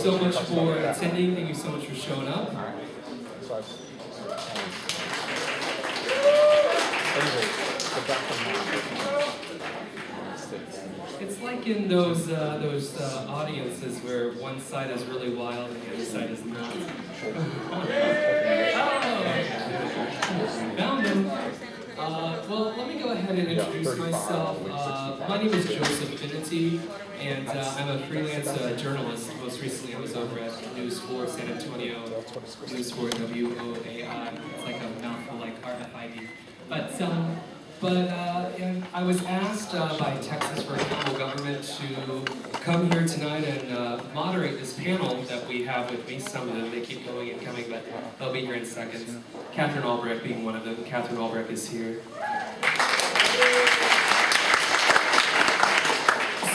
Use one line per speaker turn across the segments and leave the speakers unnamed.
so much for attending. Thank you so much for showing up. It's like in those audiences where one side is really wild and the other side is not. Found him. Well, let me go ahead and introduce myself. My name is Joseph Finity, and I'm a freelance journalist. Most recently, I was over at News 4 San Antonio, News 4 WOAI. It's like a mouthful like RFID. But I was asked by Texas for Accountable Government to come here tonight and moderate this panel that we have with me. Some of them, they keep going and coming, but they'll be here in seconds. Catherine Albrecht being one of them. Catherine Albrecht is here.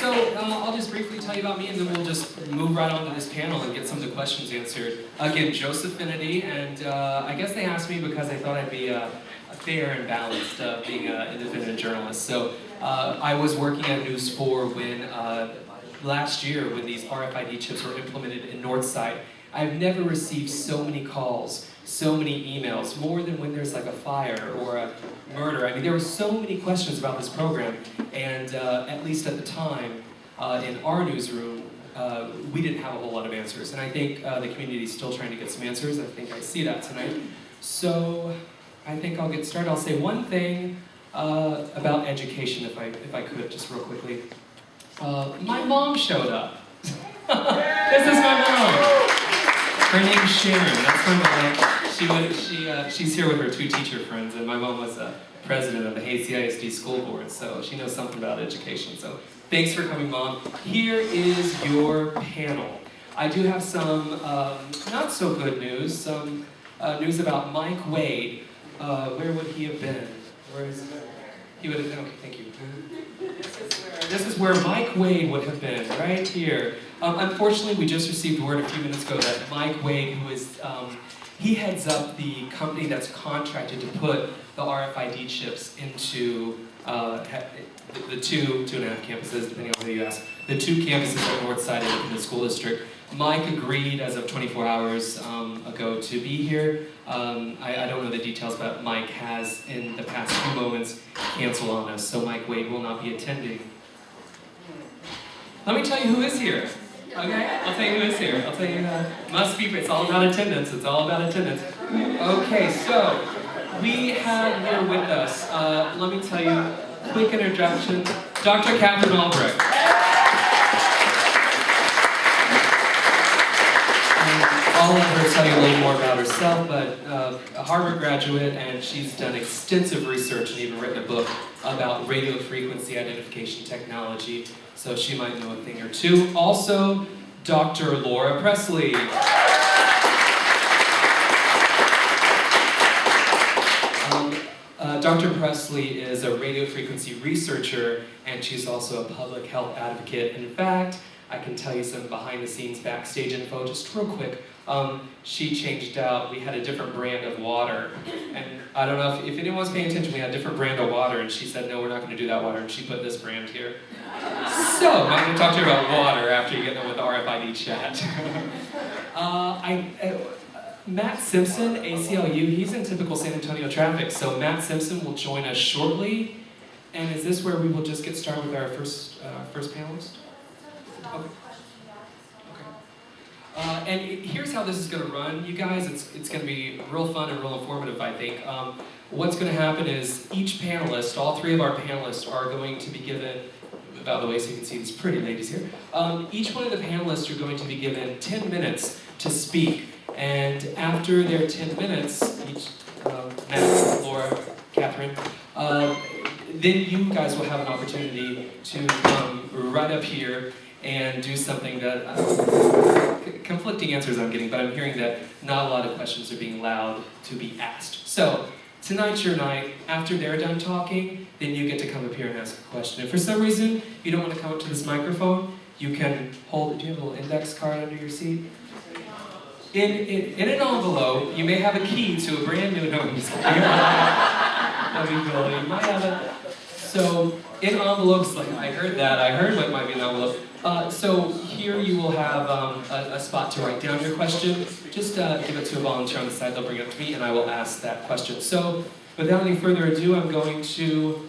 So I'll just briefly tell you about me, and then we'll just move right on to this panel and get some of the questions answered. Again, Joseph Finity, and I guess they asked me because they thought I'd be fair and balanced being an independent journalist. So I was working at News 4 when last year when these RFID chips were implemented in Northside. I've never received so many calls, so many emails, more than when there's like a fire or a murder. I mean, there were so many questions about this program, and at least at the time, in our newsroom, we didn't have a whole lot of answers. And I think the community is still trying to get some answers. I think I see that tonight. So I think I'll get started. I'll say one thing about education, if I could, just real quickly. My mom showed up. This is my mom. Her name's Sharon. That's my mom. She's here with her two teacher friends, and my mom was president of the Hazy ISD School Board, so she knows something about education. So thanks for coming, Mom. Here is your panel. I do have some not so good news. Some news about Mike Wade. Where would he have been? Where is he? Would have. Okay, thank you. This is where Mike Wade would have been, right here. Unfortunately, we just received word a few minutes ago that Mike Wade, who is, he heads up the company that's contracted to put the RFID chips into the two and a half campuses, depending on who you ask, the two campuses at Northside Independent School District. Mike agreed as of 24 hours ago to be here. I don't know the details, but Mike has, in the past few moments, canceled on us, so Mike Wade will not be attending. Let me tell you who is here. Okay? I'll tell you who is here. I'll tell you, must be, it's all about attendance. It's all about attendance. Okay, so, we have here with us, let me tell you, quick introduction, Dr. Catherine Albrecht. I'll let her tell you a little more about herself, but a Harvard graduate, and she's done extensive research and even written a book about radio frequency identification technology, so she might know a thing or two. Also, Dr. Laura Presley. Dr. Presley is a radio frequency researcher, and she's also a public health advocate. In fact, I can tell you some behind-the-scenes backstage info, just real quick. She changed out, we had a different brand of water, and I don't know if anyone's paying attention, we had a different brand of water, and she said, no, we're not going to do that water, and she put this brand here. So, I'm going to talk to you about water after you get done with the RFID chat. Matt Simpson, ACLU, he's in typical San Antonio traffic, so Matt Simpson will join us shortly, and is this where we will just get started with our first panelist? Okay. And here's how this is going to run, you guys. It's going to be real fun and real informative, I think. What's going to happen is each panelist, all three of our panelists, are going to be given, by the way, so you can see these pretty ladies here. Each one of the panelists are going to be given 10 minutes to speak. And after their 10 minutes, each, Matt, Laura, Catherine, then you guys will have an opportunity to come right up here and do something that, conflicting answers I'm getting, but I'm hearing that not a lot of questions are being allowed to be asked. So, tonight's your night. After they're done talking, then you get to come up here and ask a question. If for some reason you don't want to come up to this microphone, you can hold it. Do you have a little index card under your seat? In an envelope, you may have a key to a brand new, no, I'm just kidding. That'd be cool. You might have a So in envelopes, like I heard what might be an envelope. So here you will have a spot to write down your question. Just give it to a volunteer on the side, they'll bring it up to me, and I will ask that question. So without any further ado, I'm going to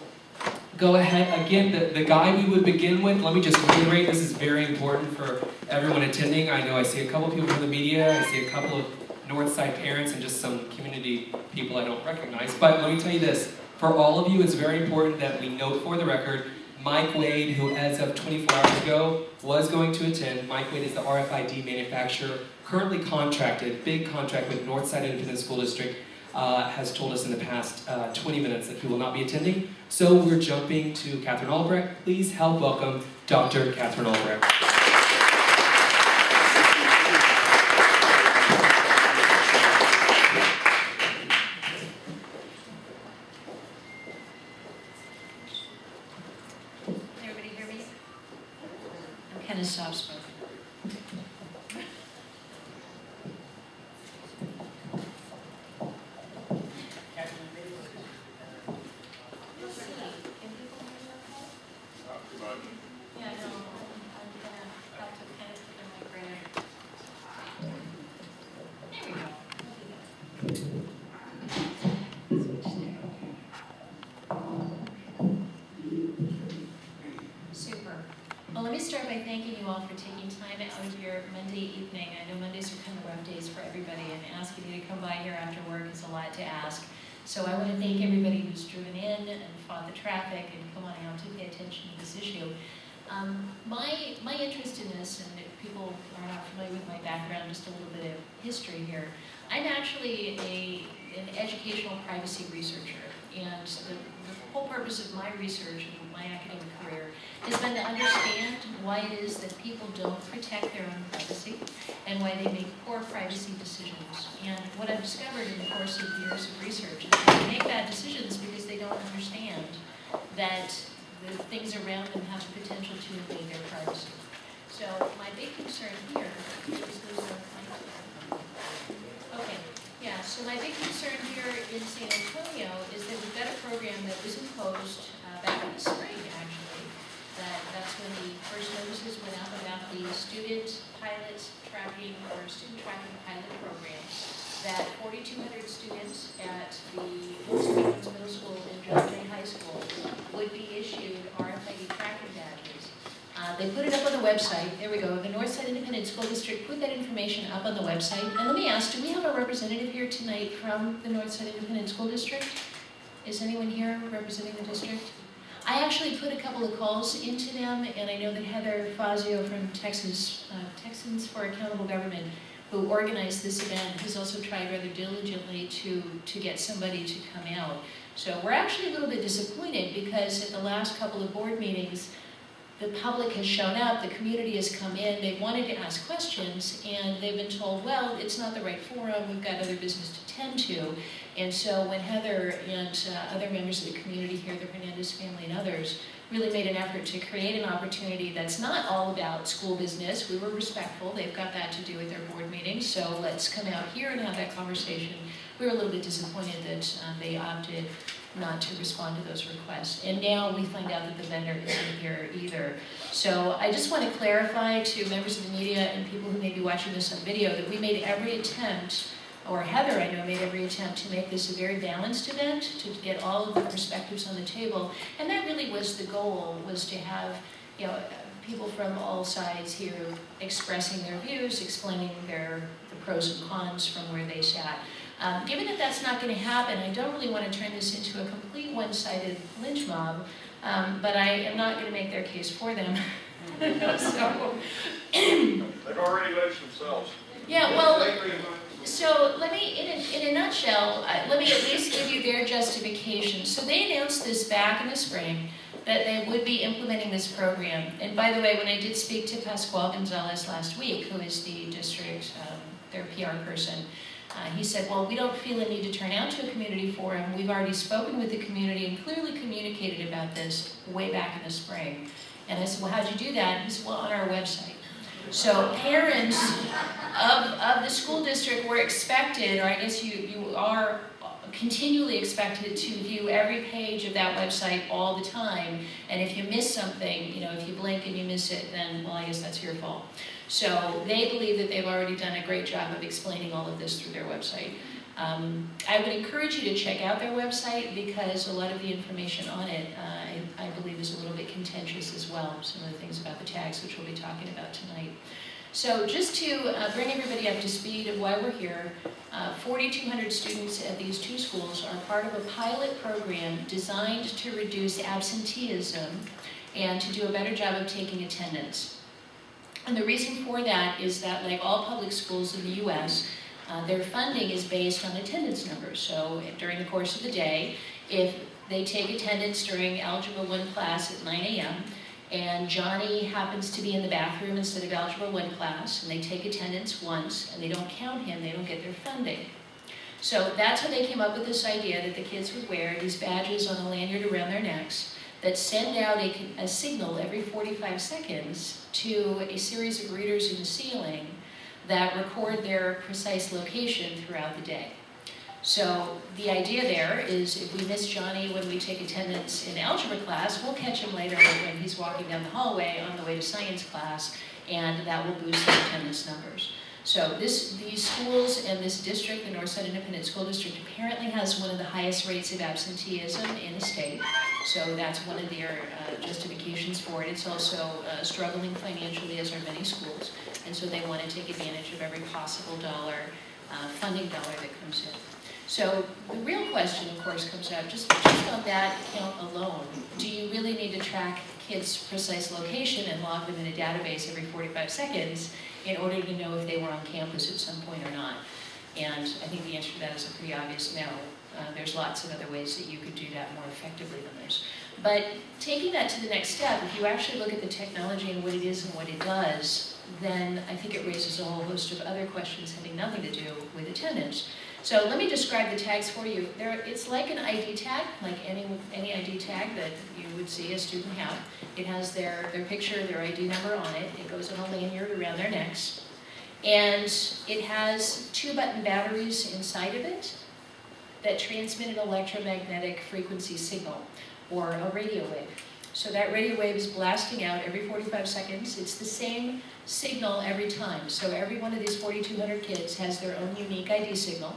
go ahead. Again, the guy we would begin with, let me just reiterate, this is very important for everyone attending. I know I see a couple people from the media, I see a couple of Northside parents, and just some community people I don't recognize. But let me tell you this, for all of you, it's very important that we note for the record, Mike Wade, who as of 24 hours ago was going to attend. Mike Wade is the RFID manufacturer, currently contracted, big contract with Northside Independent School District, has told us in the past 20 minutes that he will not be attending. So we're jumping to Catherine Albrecht. Please help welcome Dr. Catherine Albrecht.
Kind of soft spoken. Well, let me start by thanking you all for taking time out of your Monday evening. I know Mondays are kind of rough days for everybody, and asking you to come by here after work is a lot to ask. So I want to thank everybody who's driven in and fought the traffic and come on out to pay attention to this issue. My interest in this, and if people are not familiar with my background, just a little bit of history here. I'm actually an educational privacy researcher, and the whole purpose of my research and my academic career has been to understand why it is that people don't protect their own privacy and why they make poor privacy decisions. And what I've discovered in the course of years of research is that they make bad decisions because they don't understand that the things around them have the potential to invade their privacy. So my big concern here is so my big concern here in San Antonio is that we've got a program that was imposed back in the spring, actually. That's when the first notices went out about the student pilot tracking pilot program. That 4,200 students at the Middle School and John Jay High School would be issued RFID tracking badges. They put it up on the website. There we go. The Northside Independent School District put that information up on the website. And let me ask, do we have a representative here tonight from the Northside Independent School District? Is anyone here representing the district? I actually put a couple of calls into them, and I know that Heather Fazio from Texans for Accountable Government, who organized this event, has also tried rather diligently to get somebody to come out. So we're actually a little bit disappointed because at the last couple of board meetings, the public has shown up, the community has come in, they've wanted to ask questions, and they've been told, well, it's not the right forum, we've got other business to tend to. And so when Heather and other members of the community here, the Hernandez family and others, really made an effort to create an opportunity that's not all about school business. We were respectful, they've got that to do with their board meetings, so let's come out here and have that conversation. We were a little bit disappointed that they opted not to respond to those requests. And now we find out that the vendor isn't here either. So I just want to clarify to members of the media and people who may be watching this on video that we made every attempt, or Heather, I know, made every attempt to make this a very balanced event, to get all of the perspectives on the table. And that really was the goal, was to have, you know, people from all sides here expressing their views, explaining the pros and cons from where they sat. Given that that's not going to happen, I don't really want to turn this into a complete one-sided lynch mob, but I am not going to make their case for them. So,
they've already lynched themselves.
Yeah, well, so let me, in a nutshell, let me at least give you their justification. So they announced this back in the spring, that they would be implementing this program. And by the way, when I did speak to Pascual Gonzalez last week, who is the district, their PR person, he said, well, we don't feel a need to turn out to a community forum. We've already spoken with the community and clearly communicated about this way back in the spring. And I said, well, how'd you do that? And he said, well, on our website. So parents of the school district were expected, or I guess you are continually expected to view every page of that website all the time, and if you miss something, if you blink and you miss it, then, well, I guess that's your fault. So they believe that they've already done a great job of explaining all of this through their website. I would encourage you to check out their website because a lot of the information on it, I believe, is a little bit contentious as well. Some of the things about the tags, which we'll be talking about tonight. So just to bring everybody up to speed of why we're here, 4,200 students at these two schools are part of a pilot program designed to reduce absenteeism and to do a better job of taking attendance. And the reason for that is that, like all public schools in the U.S., their funding is based on attendance numbers. So during the course of the day, if they take attendance during Algebra 1 class at 9 a.m., and Johnny happens to be in the bathroom instead of Algebra 1 class, and they take attendance once, and they don't count him, they don't get their funding. So that's how they came up with this idea that the kids would wear these badges on a lanyard around their necks that send out a signal every 45 seconds to a series of readers in the ceiling that record their precise location throughout the day. So the idea there is if we miss Johnny when we take attendance in algebra class, we'll catch him later when he's walking down the hallway on the way to science class, and that will boost the attendance numbers. So these schools and this district, the Northside Independent School District, apparently has one of the highest rates of absenteeism in the state. So that's one of their justifications for it. It's also struggling financially, as are many schools, and so they want to take advantage of every possible funding dollar that comes in. So the real question, of course, comes up, just on that count alone, do you really need to track kids' precise location and log them in a database every 45 seconds in order to know if they were on campus at some point or not? And I think the answer to that is a pretty obvious no. There's lots of other ways that you could do that more effectively than this. But taking that to the next step, if you actually look at the technology and what it is and what it does, then I think it raises a whole host of other questions having nothing to do with attendance. So let me describe the tags for you. It's like an ID tag, like any ID tag that you would see a student have. It has their picture, their ID number on it. It goes on a lanyard around their necks. And it has 2-button batteries inside of it that transmit an electromagnetic frequency signal, or a radio wave. So that radio wave is blasting out every 45 seconds. It's the same signal every time. So every one of these 4,200 kids has their own unique ID signal.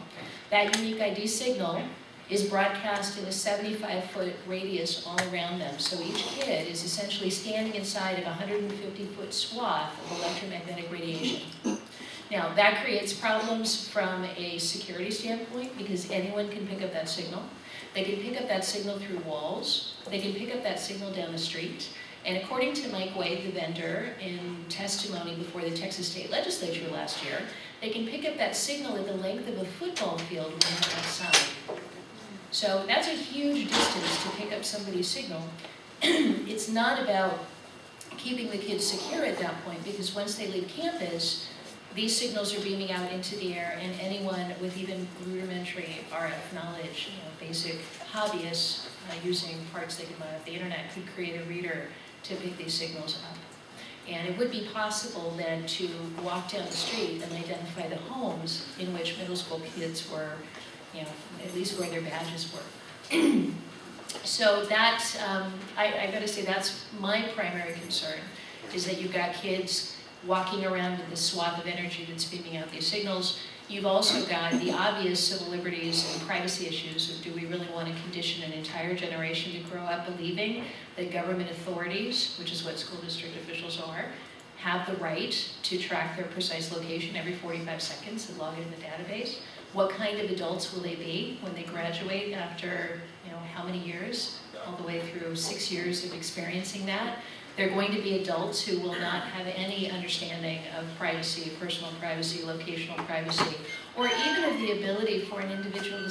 That unique ID signal is broadcast in a 75-foot radius all around them. So each kid is essentially standing inside of a 150-foot swath of electromagnetic radiation. Now, that creates problems from a security standpoint because anyone can pick up that signal. They can pick up that signal through walls. They can pick up that signal down the street. And according to Mike Wade, the vendor, in testimony before the Texas State Legislature last year, they can pick up that signal at the length of a football field when they're outside. So that's a huge distance to pick up somebody's signal. It's not about keeping the kids secure at that point because once they leave campus, these signals are beaming out into the air, and anyone with even rudimentary RF knowledge, basic hobbyists using parts they can buy off the internet, could create a reader to pick these signals up. And it would be possible then to walk down the street and identify the homes in which middle school kids were, at least where their badges were. So that, I gotta say, that's my primary concern, is that you've got kids walking around with this swath of energy that's beaming out these signals. You've also got the obvious civil liberties and privacy issues of do we really want to condition an entire generation to grow up believing that government authorities, which is what school district officials are, have the right to track their precise location every 45 seconds and log it in the database? What kind of adults will they be when they graduate after, how many years? All the way through 6 years of experiencing that. They're going to be adults who will not have any understanding of privacy, personal privacy, locational privacy, or even of the ability for an individual to